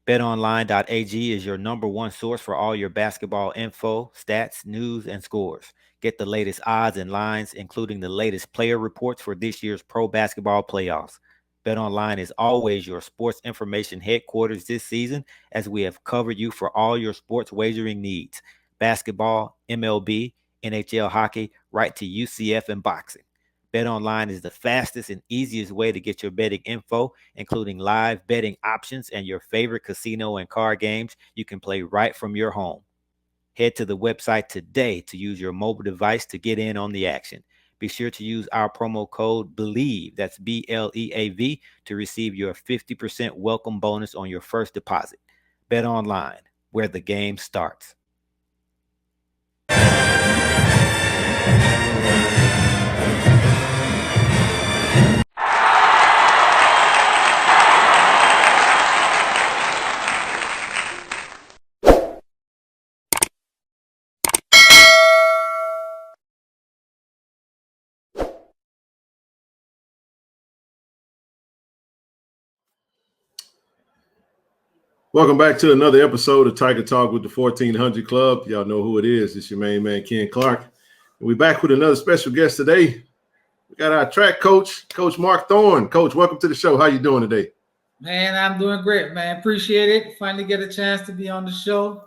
BetOnline.ag is your number one source for all your basketball info, stats, news, and scores. Get the latest odds and lines, including the latest player reports for this year's pro basketball playoffs. BetOnline is always your sports information headquarters this season, as we have covered you for all your sports wagering needs: basketball, MLB, NHL hockey, right to UCF and boxing. BetOnline is the fastest and easiest way to get your betting info, including live betting options and your favorite casino and card games you can play right from your home. Head to the website today to use your mobile device to get in on the action. Be sure to use our promo code BELIEVE, that's BLEAV, to receive your 50% welcome bonus on your first deposit. Bet online, where the game starts. Welcome back to another episode of Tiger Talk with the 1400 Club. Y'all know who it is. It's your main man, Ken Clark. And we're back with another special guest today. We got our track coach, Coach Mark Thorne. Coach, welcome to the show. How you doing today? Man, I'm doing great, man. Appreciate it. Finally get a chance to be on the show.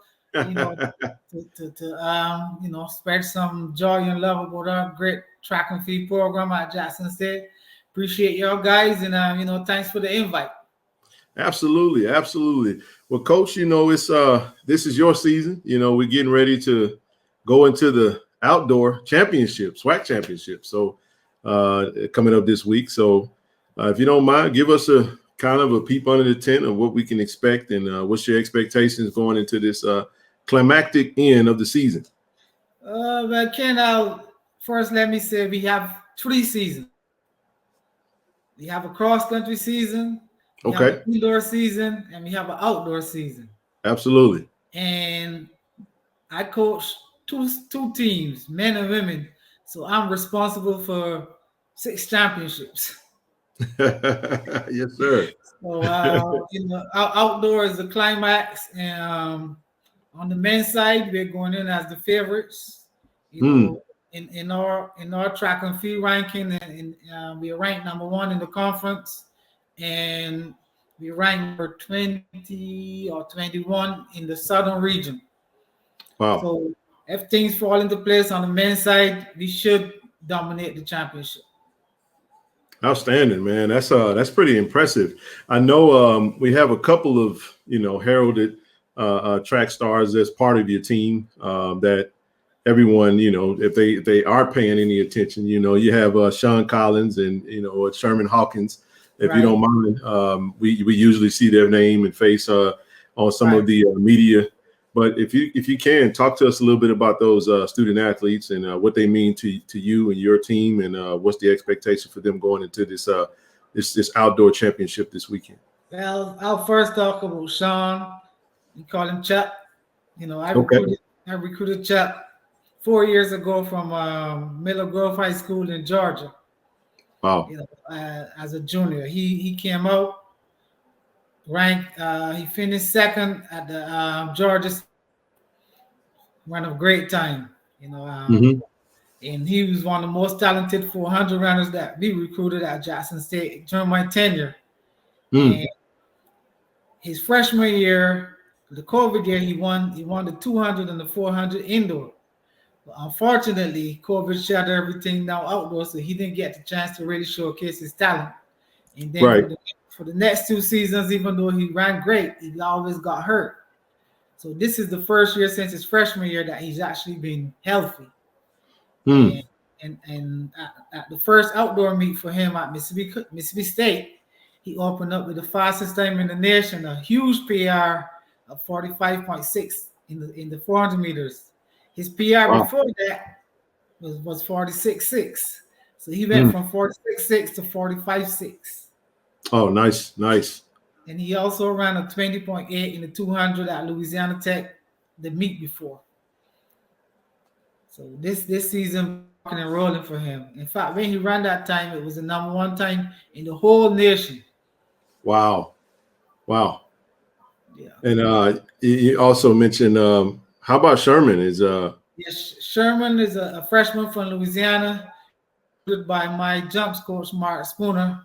Spread some joy and love about our great track and field program at Jackson State. Appreciate y'all guys, and thanks for the invite. Absolutely. Well, Coach, it's this is your season. We're getting ready to go into the outdoor championship, SWAC championship. So coming up this week. So if you don't mind, give us a kind of a peep under the tent of what we can expect and what's your expectations going into this climactic end of the season. Well, Ken, first let me say we have 3 seasons. We have a cross-country season. We have an indoor season, and we have an outdoor season. Absolutely. And I coach two teams, men and women. So I'm responsible for 6 championships. Yes, sir. So outdoor is the climax, and on the men's side, we're going in as the favorites. In our track and field ranking, and we are ranked number 1 in the conference. And we rank number 20 or 21 in the southern region. Wow. So if things fall into place on the men's side, we should dominate the championship. Outstanding, man. That's pretty impressive. I know we have a couple of, heralded track stars as part of your team that everyone, if they are paying any attention, you have Sean Collins and, Sherman Hawkins. If you don't mind, we usually see their name and face on some of the media. But if you can, talk to us a little bit about those student athletes and what they mean to you and your team, and what's the expectation for them going into this outdoor championship this weekend. Well, I'll first talk about Sean. We call him Chuck. I recruited Chuck 4 years ago from Miller Grove High School in Georgia. Wow. As a junior, he came out ranked. He finished second at the Georgia. Ran a great time, and he was one of the most talented 400 runners that we recruited at Jackson State during my tenure. And his freshman year, the COVID year, he won the 200 and the 400 indoor. But unfortunately, COVID shut everything down outdoors, so he didn't get the chance to really showcase his talent. And then for the next 2 seasons, even though he ran great, he always got hurt. So this is the first year since his freshman year that he's actually been healthy. And at the first outdoor meet for him at Mississippi State, he opened up with the fastest time in the nation, a huge PR of 45.6 in the 400 meters. His PR before that was 46.6. So he went from 46.6 to 45.6. Oh, nice. And he also ran a 20.8 in the 200 at Louisiana Tech the meet before. So this season, rocking and rolling for him. In fact, when he ran that time, it was the #1 time in the whole nation. Wow. Yeah. And you also mentioned how about Sherman? Yes, Sherman is a freshman from Louisiana, by my jumps coach Mark Spooner.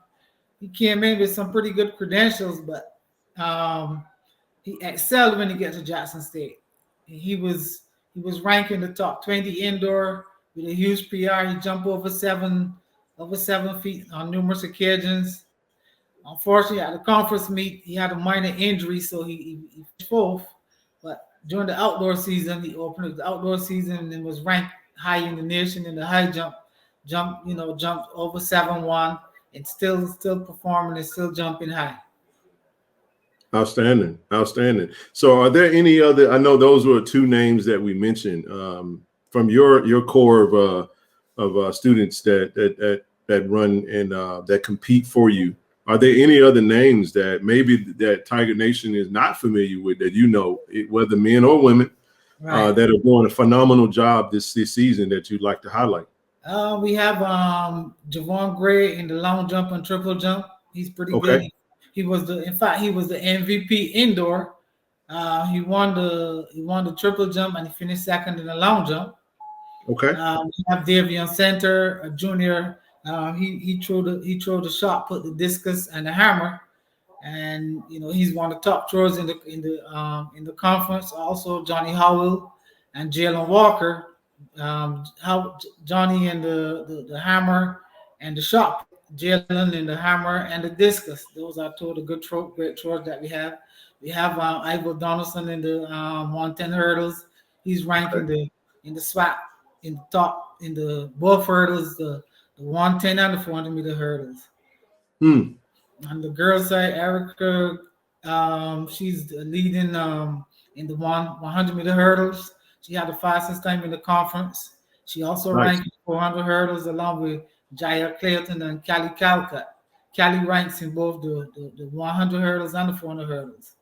He came in with some pretty good credentials, but he excelled when he gets to Jackson State. He was ranked in the top 20 indoor with a huge PR. He jumped over 7 feet on numerous occasions. Unfortunately, at the conference meet, he had a minor injury, so he finished fourth. But during the outdoor season, he opened up the outdoor season and was ranked high in the nation in the high jumped over 7-1 and still performing and still jumping high. Outstanding, outstanding. So, are there any other? I know those were two names that we mentioned from your core of students that run and that compete for you. Are there any other names that maybe that Tiger Nation is not familiar with that whether men or women, Right. that are doing a phenomenal job this season that you'd like to highlight? We have Javon Gray in the long jump and triple jump. He's pretty Okay. good. He was the MVP indoor. He won the triple jump and he finished second in the long jump. Okay. We have Davion Center, a junior. He threw the shot, put the discus and the hammer, and he's one of the top throwers in the conference. Also, Johnny Howell and Jalen Walker. How Johnny and the hammer and the shot, Jalen and the hammer and the discus. Those are two of the great throwers that we have. We have Ivor Donaldson in the 110 hurdles. He's ranked in the SWAT in the top in the both hurdles, the 110 and the 400 meter hurdles. On the girls' side, Erica, she's leading in the 100 meter hurdles. She had the fastest time in the conference. She also ranked in 400 hurdles along with Jaya Clayton and Callie Calcutt. Callie ranks in both the 100 hurdles and the 400 hurdles.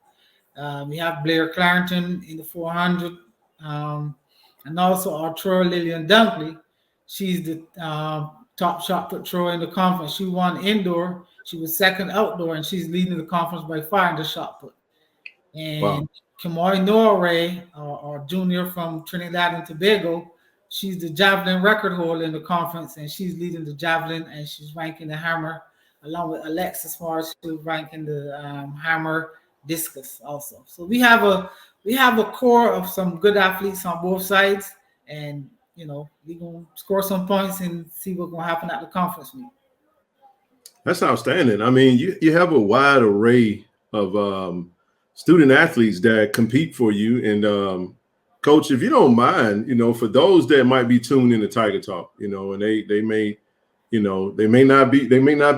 We have Blair Clarendon in the 400, and also our thrower Lillian Dunkley. She's the top shot put thrower in the conference. She won indoor. She was second outdoor, and she's leading the conference by far in the shot put. And Kamari Norway, our junior from Trinidad and Tobago, she's the javelin record holder in the conference, and she's leading the javelin, and she's ranking the hammer, along with Alexis Morris, who's ranking the hammer discus also. So we have a core of some good athletes on both sides, and we're gonna score some points and see what's gonna happen at the conference meet. That's outstanding. I mean, you have a wide array of student athletes that compete for you. And Coach, if you don't mind, for those that might be tuned into Tiger Talk, and they may not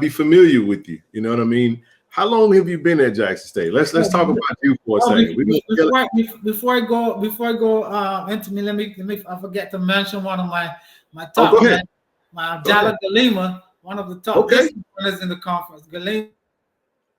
be familiar with you. You know what I mean? How long have you been at Jackson State? Let's talk about you for a second. Before I go into me, let me I forget to mention one of my top men, my Jala Galima, one of the top distance runners in the conference. Galima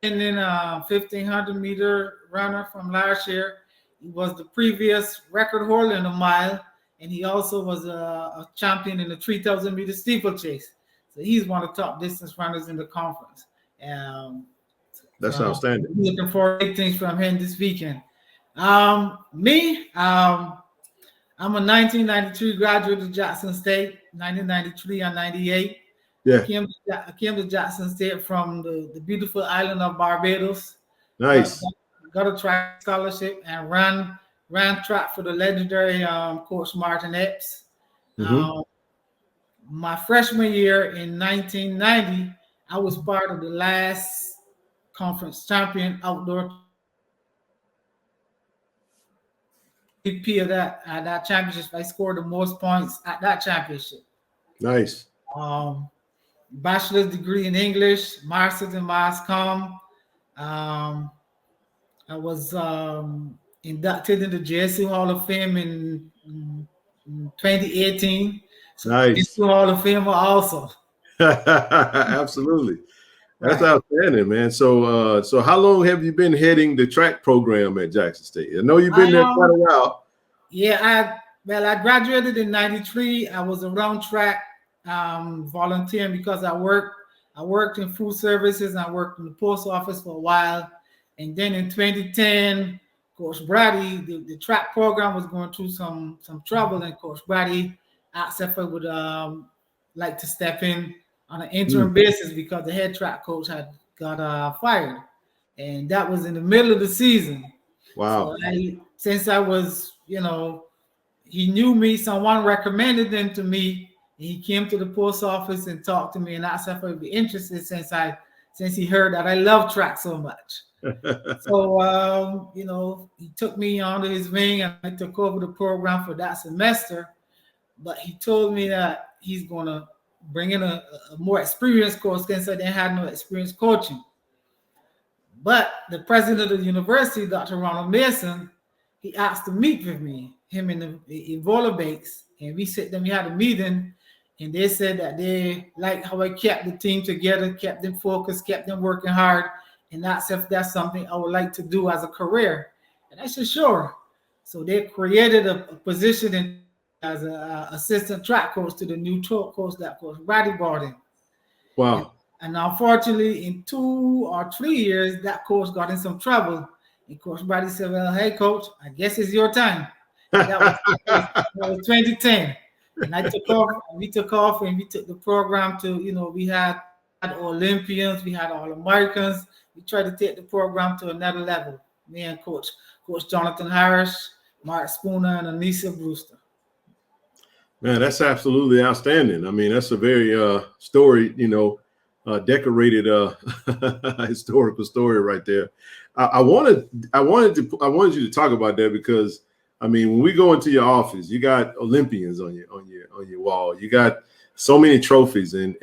in 1500 meter runner from last year. He was the previous record holder in a mile, and he also was a champion in the 3000 meter steeplechase. So he's one of the top distance runners in the conference. That's outstanding. Looking for big things from him this weekend. Me, I'm a 1993 graduate of Jackson State, 1993 and 98. Yeah. I came to Jackson State from the beautiful island of Barbados. Nice. Got a track scholarship and ran track for the legendary Coach Martin Epps. My freshman year in 1990, I was part of the last conference champion outdoor MVP of that championship. I scored the most points at that championship. Nice. Bachelor's degree in English, master's in mass comm. I was inducted in the JSU Hall of Fame in 2018. So nice. JSU Hall of Famer also. Absolutely. That's outstanding, man. So how long have you been heading the track program at Jackson State? I know you've been there quite a while. Yeah, I graduated in 93. I was around track volunteering because I worked in food services. I worked in the post office for a while. And then in 2010, Coach Brady, the track program was going through some trouble, and Coach Brady asked if I would like to step in on an interim basis because the head track coach had got fired, and that was in the middle of the season. Wow. So since I was, he knew me, someone recommended him to me. And he came to the post office and talked to me and asked if I'd be interested since he heard that I love track so much. So, he took me under his wing and I took over the program for that semester. But he told me that he's going to bring in a more experienced coach since I didn't have no experience coaching. But the president of the university, Dr. Ronald Mason, he asked to meet with me, him and Evola Banks. And we had a meeting, and they said that they liked how I kept the team together, kept them focused, kept them working hard, and that's if that's something I would like to do as a career. And I said, sure. So they created a position as an assistant track coach to the new track coach that Coach Brady brought in. Wow. And unfortunately, in 2 or 3 years, that coach got in some trouble. And Coach Brady said, well, hey, coach, I guess it's your time. That was 2010. And we took off, and we took the program to, we had Olympians, we had All-Americans. We tried to take the program to another level. Me and Coach Jonathan Harris, Mark Spooner, and Anissa Brewster. Man, that's absolutely outstanding. I mean, that's a very storied, decorated historical story right there. I wanted you to talk about that because I mean, when we go into your office, you got Olympians on your wall. You got so many trophies, and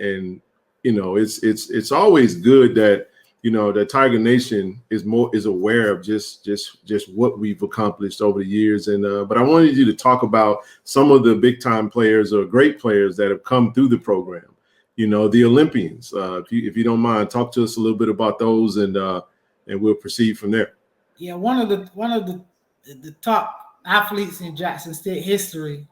it's always good that that Tiger Nation is aware of just what we've accomplished over the years. And but I wanted you to talk about some of the big time players or great players that have come through the program. The Olympians. If you don't mind, talk to us a little bit about those, and we'll proceed from there. Yeah, one of the top athletes in Jackson State history.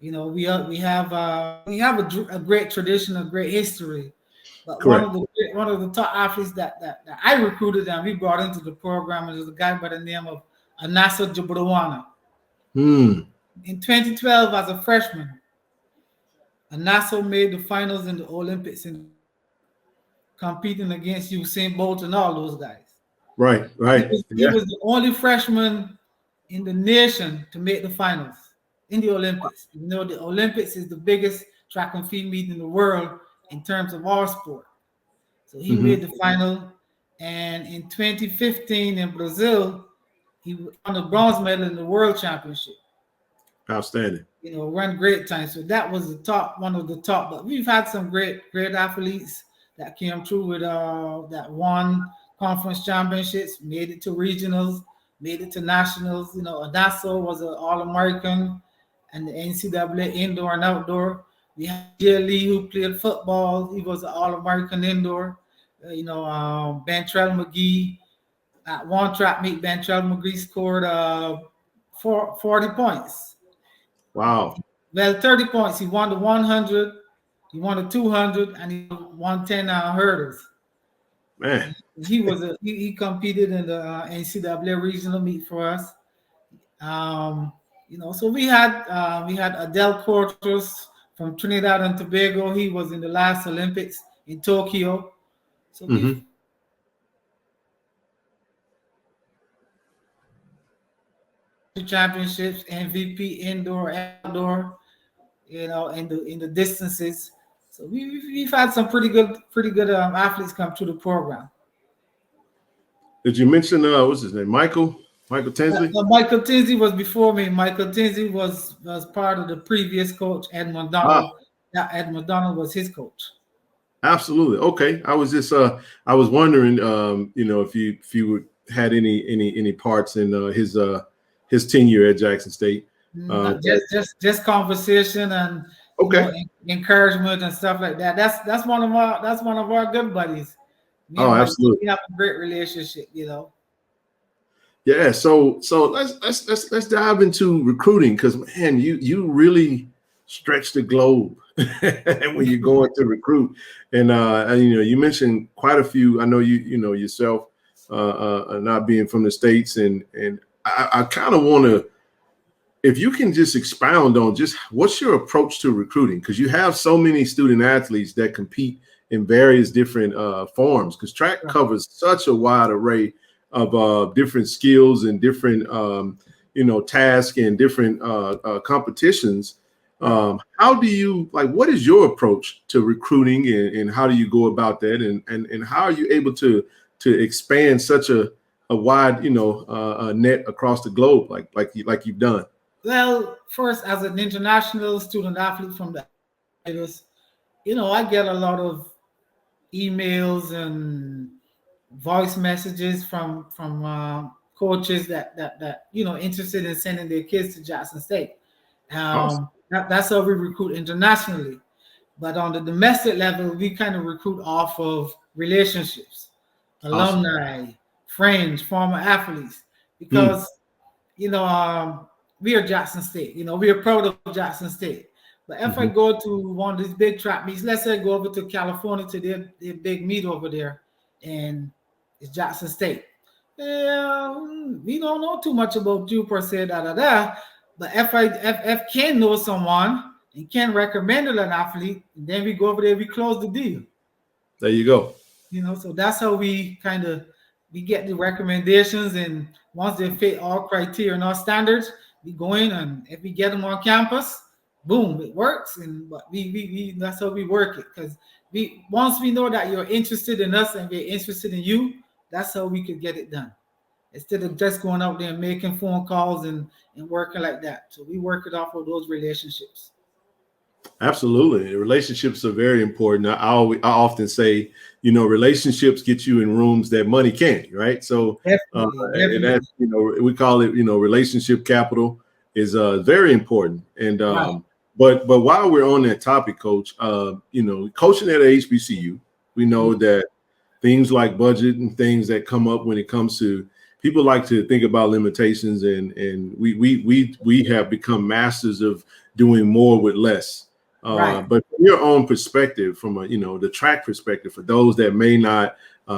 We have a great tradition, a great history. But Correct. one of the top athletes that I recruited and we brought into the program is a guy by the name of Anasa Jabarawana. In 2012, as a freshman, Anasa made the finals in the Olympics and competing against Usain Bolt and all those guys. Right. He was the only freshman in the nation to make the finals in the Olympics. The Olympics is the biggest track and field meet in the world in terms of our sport. So he made the final. And in 2015 in Brazil, he won the bronze medal in the World Championship. Outstanding. Run great time. So that was one of the top. But we've had some great athletes that came through with that won conference championships, made it to regionals, made it to nationals. Adasso was an All-American and the NCAA indoor and outdoor. We had Jay Lee who played football. He was an All-American indoor. Bentrell McGee. At one track meet, Bentrell McGee scored 40 points. Wow. Well, 30 points. He won the 100, he won the 200, and he won 10 hurdles. Man. He competed in the NCAA regional meet for us. So we had Adele Cortez from Trinidad and Tobago. He was in the last Olympics in Tokyo. So championships, MVP, indoor, outdoor, in the distances. So we've had some pretty good athletes come through the program. Did you mention what's his name? Michael Tinsley? Michael Tinsley was before me. Michael Tinsley was part of the previous coach, Ed McDonald. Ed McDonald was his coach. Absolutely. Okay. I was just I was wondering if you had any parts in his tenure at Jackson State. Just conversation and encouragement and stuff like that. That's one of our good buddies. Absolutely. We have a great relationship, Yeah, so let's dive into recruiting, because man, you really stretch the globe when you're going to recruit, and you mentioned quite a few. I know you yourself not being from the States, and I kind of want to, if you can just expound on just what's your approach to recruiting, because you have so many student athletes that compete in various different forms, because track covers such a wide array of different skills and different tasks and different competitions. How do you, like, what is your approach to recruiting, and how do you go about that, and how are you able to expand such a wide net across the globe like you've done? Well, first, as an international student athlete from the I get a lot of emails and voice messages from coaches that interested in sending their kids to Jackson State. Awesome. That's how we recruit internationally. But on the domestic level, we kind of recruit off of relationships, alumni, friends, former athletes, because we are Jackson State. We are proud of Jackson State. But if I go to one of these big track meets, let's say I go over to California to their big meet over there, and it's Jackson State. Yeah, we don't know too much about you per se, But if Ken knows someone and Ken recommended an athlete, and then we go over there, we close the deal. There you go. So that's how we get the recommendations, and once they fit all criteria and all standards, we go in, and if we get them on campus, boom, it works. But we that's how we work it, because once we know that you're interested in us and we're interested in you, that's how we could get it done. Instead of just going out there and making phone calls and working like that. So we work it off of those relationships. Absolutely. Relationships are very important. I often say, relationships get you in rooms that money can't, right? So definitely. And that's, we call it, relationship capital is very important. And but while we're on that topic, Coach, coaching at HBCU, we know that things like budget and things that come up when it comes to, people like to think about limitations, and we have become masters of doing more with less. But from your own perspective, from the track perspective, for those that may not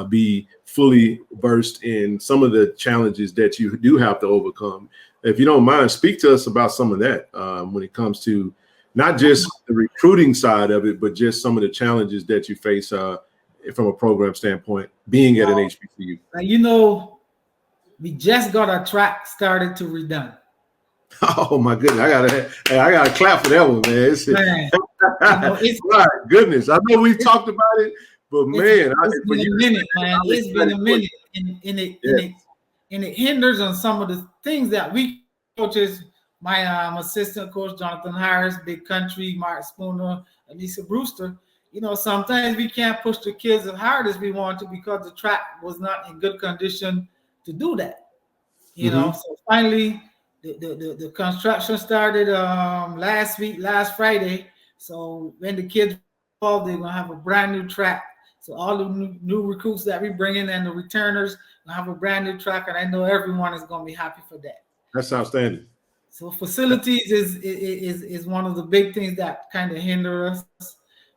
be fully versed in some of the challenges that you do have to overcome, if you don't mind, speak to us about some of that when it comes to not just the recruiting side of it, but just some of the challenges that you face from a program standpoint, being at an HBCU. We just got our track started to redone. Oh my goodness! I gotta clap for that one, man. My goodness, I know we've talked about it, but man, it's been a minute, man. It's been a minute, and it hinders on some of the things that we coaches. My assistant coach Jonathan Harris, Big Country, Mark Spooner, Anissa Brewster. Sometimes we can't push the kids as hard as we want to because the track was not in good condition to do that. So finally, the construction started last Friday. So when the kids fall, they're gonna have a brand new track. So all the new recruits that we bring in and the returners gonna have a brand new track, and I know everyone is gonna be happy for that. That's outstanding. So facilities is one of the big things that kind of hinder us.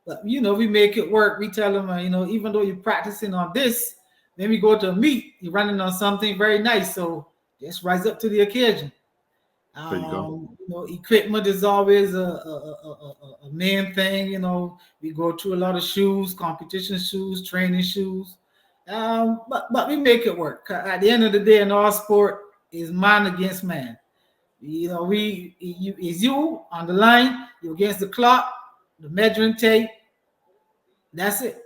But we make it work. We tell them, even though you're practicing on this, then we go to a meet, you're running on something very nice. So just rise up to the occasion. Equipment is always a main thing. We go through a lot of shoes, competition shoes, training shoes. But we make it work. At the end of the day, in our sport, is man against man. Is you on the line, you're against the clock, the measuring tape. That's it.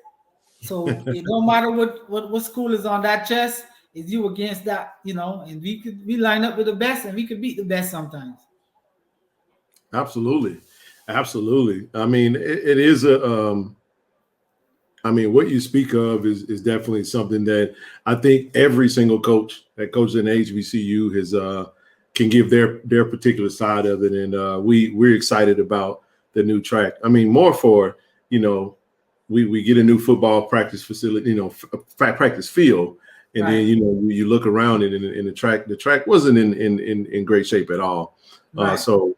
So it don't matter what school is on that chest, is you against that, and we line up with the best, and we could beat the best sometimes. Absolutely. I mean, it is what you speak of is definitely something that I think every single coach that coaches in HBCU has can give their particular side of it, and we're excited about the new track. I mean, more for we get a new football practice facility, practice field, and then you look around it, and the track wasn't in great shape at all. So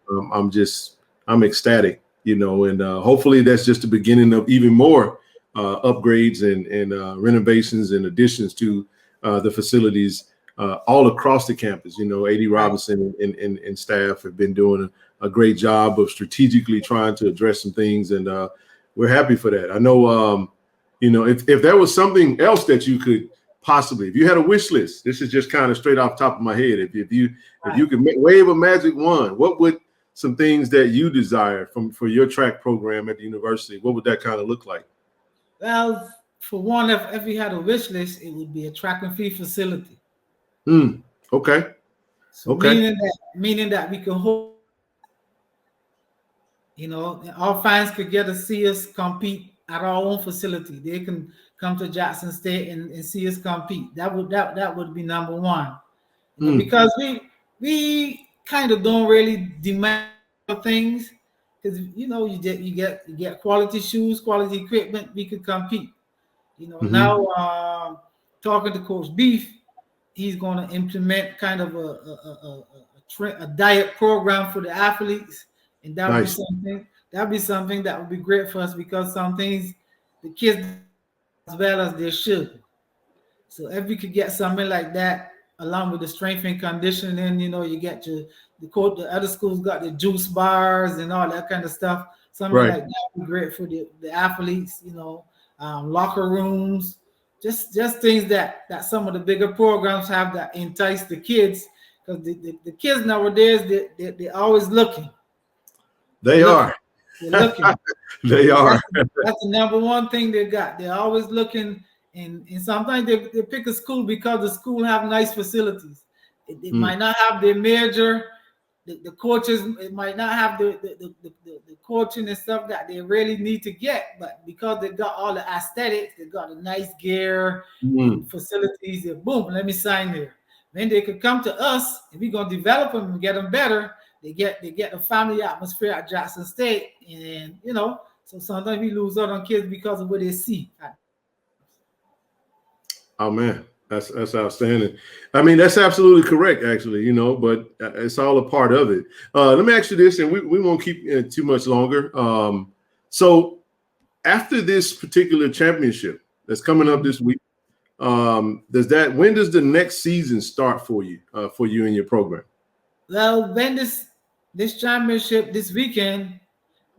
I'm ecstatic, and hopefully that's just the beginning of even more upgrades and renovations and additions to the facilities all across the campus. You know, AD Robinson and staff have been doing a great job of strategically trying to address some things, and we're happy for that. I know, you know, if there was something else that you could possibly, if you had a wish list, this is just kind of straight off the top of my head. If you could wave a magic wand, what would some things that you desire for your track program at the university, what would that kind of look like? Well, for one, if we had a wish list, it would be a track and field facility. Okay. So okay. Meaning that we can hold, you know, our fans could get to see us compete at our own facility. They can come to Jackson State and see us compete. That would be number one. You know, because we kind of don't really demand things, because you know you get quality shoes, quality equipment, we could compete. You know, now talking to Coach Beef, he's going to implement kind of a diet program for the athletes, and that would be something that would be great for us, because some things the kids as well as they should. So if we could get something like that, along with the strength and conditioning, you know, you get the other schools got the juice bars and all that kind of stuff. Something like that would be great for the athletes, you know, locker rooms, just things that some of the bigger programs have that entice the kids, because the kids nowadays, they're always looking. They're looking. They are. That's the number one thing they got. They're always looking. And sometimes they pick a school because the school have nice facilities. It might not have their major, the coaches, it might not have the coaching and stuff that they really need to get, but because they got all the aesthetics, they got the nice gear, facilities, boom, let me sign there. Then they could come to us and we're gonna develop them and get them better. They get the family atmosphere at Jackson State, and you know, so sometimes we lose out on kids because of what they see. Oh man, that's outstanding. I mean, that's absolutely correct, actually. You know, but it's all a part of it. Let me ask you this, and we won't keep it too much longer. So, after this particular championship that's coming up this week, when does the next season start for you and your program? Well, when this championship this weekend,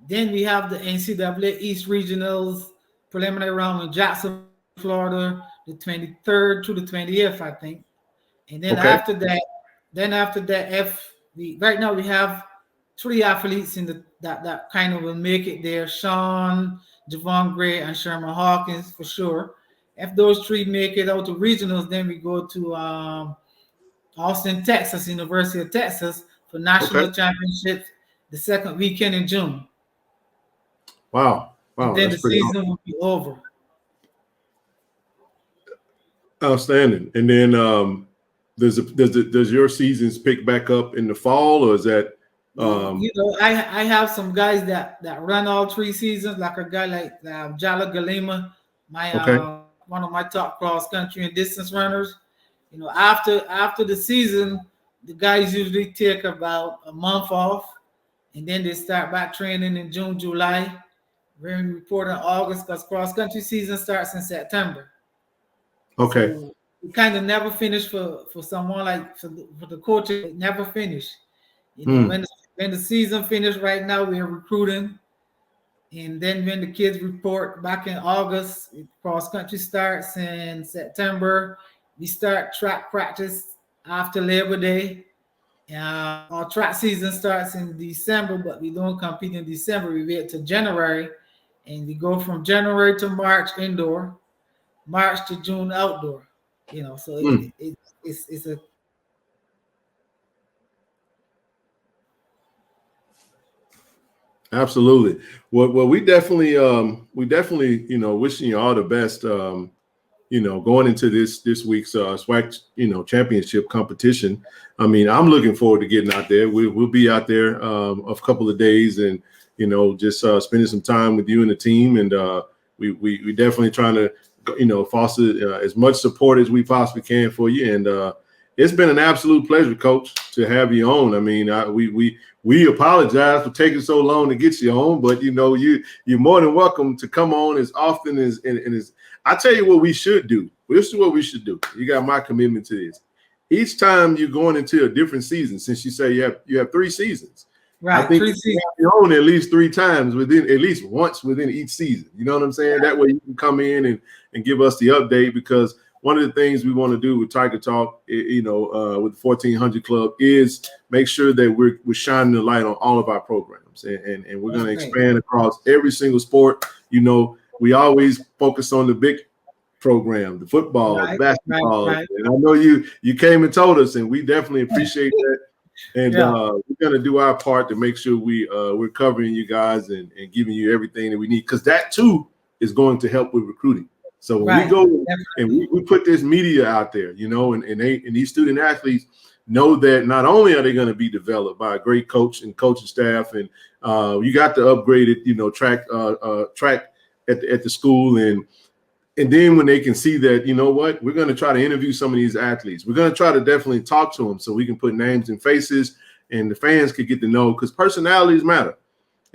then we have the NCAA East Regionals preliminary round in Jackson, Florida, the 23rd to the 20th, I think. And then after that, right now we have 3 athletes in that kind of will make it there: Sean, Javon Gray, and Sherman Hawkins for sure. If those 3 make it out to regionals, then we go to Austin, Texas, University of Texas for national championships the second weekend in June. Wow. And then the season will be over. Outstanding. And then does your seasons pick back up in the fall, or is that you know, I have some guys that run all 3 seasons, like a guy like Jala Galima, one of my top cross country and distance runners. You know, after the season, the guys usually take about a month off, and then they start back training in June, July. We're in report in August, because cross country season starts in September. Okay. So we kind of never finish for someone like for the coaches, never finish. You know, when the season finished right now, we're recruiting. And then when the kids report back in August, cross country starts in September. We start track practice after Labor Day. Our track season starts in December, but we don't compete in December. We wait till January, and we go from January to March indoor, March to June outdoor. You know, so it's a absolutely. Well, we definitely, you know, wishing you all the best. You know, going into this week's SWAC, you know, championship competition. I mean, I'm looking forward to getting out there. We'll be out there a couple of days, and you know, just spending some time with you and the team. And we definitely trying to, you know, foster as much support as we possibly can for you. And it's been an absolute pleasure, Coach, to have you on. I mean, we apologize for taking so long to get you on, but you know, you're more than welcome to come on as often as. I tell you what we should do. This is what we should do. You got my commitment to this. each time you're going into a different season, since you say you have 3 seasons. Right. I think you own at least 3 times at least once within each season. You know what I'm saying? That way you can come in and give us the update, because one of the things we want to do with Tiger Talk, with the 1400 Club, is make sure that we're shining the light on all of our programs, and we're going to expand across every single sport. We always focus on the big program, the football, the basketball, and I know you came and told us, and we definitely appreciate that. And we're going to do our part to make sure we're covering you guys and giving you everything that we need, because that too is going to help with recruiting. So when we go and we put this media out there, and these student athletes know that not only are they going to be developed by a great coach and coaching staff, and you got the upgraded, track at the school, and then when they can see that, we're going to try to interview some of these athletes. We're going to try to definitely talk to them so we can put names and faces, and the fans could get to know, because personalities matter,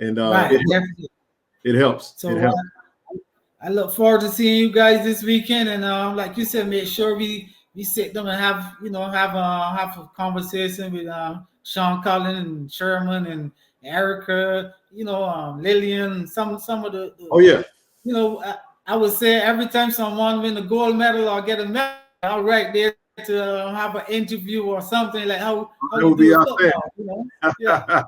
and it helps. So it helps. I look forward to seeing you guys this weekend, and like you said, make sure we sit down and have a conversation with Sean Collins and Sherman and Erica, Lillian, some of the. I would say every time someone win a gold medal or get a medal, I'm right there to have an interview or something, like how you do football,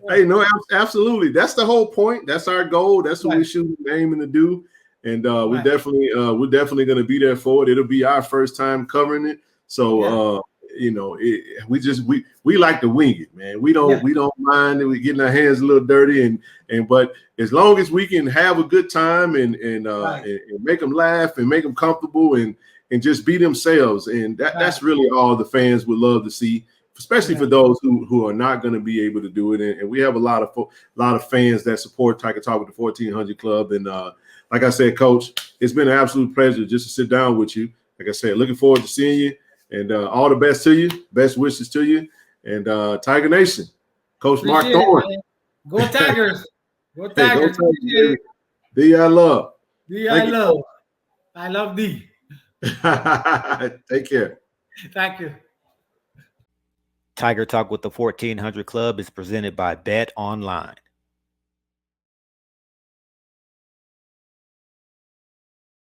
Hey, no, absolutely. That's the whole point. That's our goal. That's what we shoot aiming to do. And we're definitely going to be there for it. It'll be our first time covering it. So we like to wing it, man. We don't mind that we getting our hands a little dirty, but as long as we can have a good time and make them laugh and make them comfortable and just be themselves, and that's really all the fans would love to see, especially for those who are not going to be able to do it. And we have a lot of fans that support Tiger Talk with the 1400 Club. And like I said, Coach, it's been an absolute pleasure just to sit down with you. Like I said, looking forward to seeing you, and all the best to you. Best wishes to you. And Tiger Nation, Coach Mark Thorne. Go Tigers. Go Tigers. Go Tigers. D, I love. D, I love. I love D. Take care. Thank you. Tiger Talk with the 1400 Club is presented by Bet Online.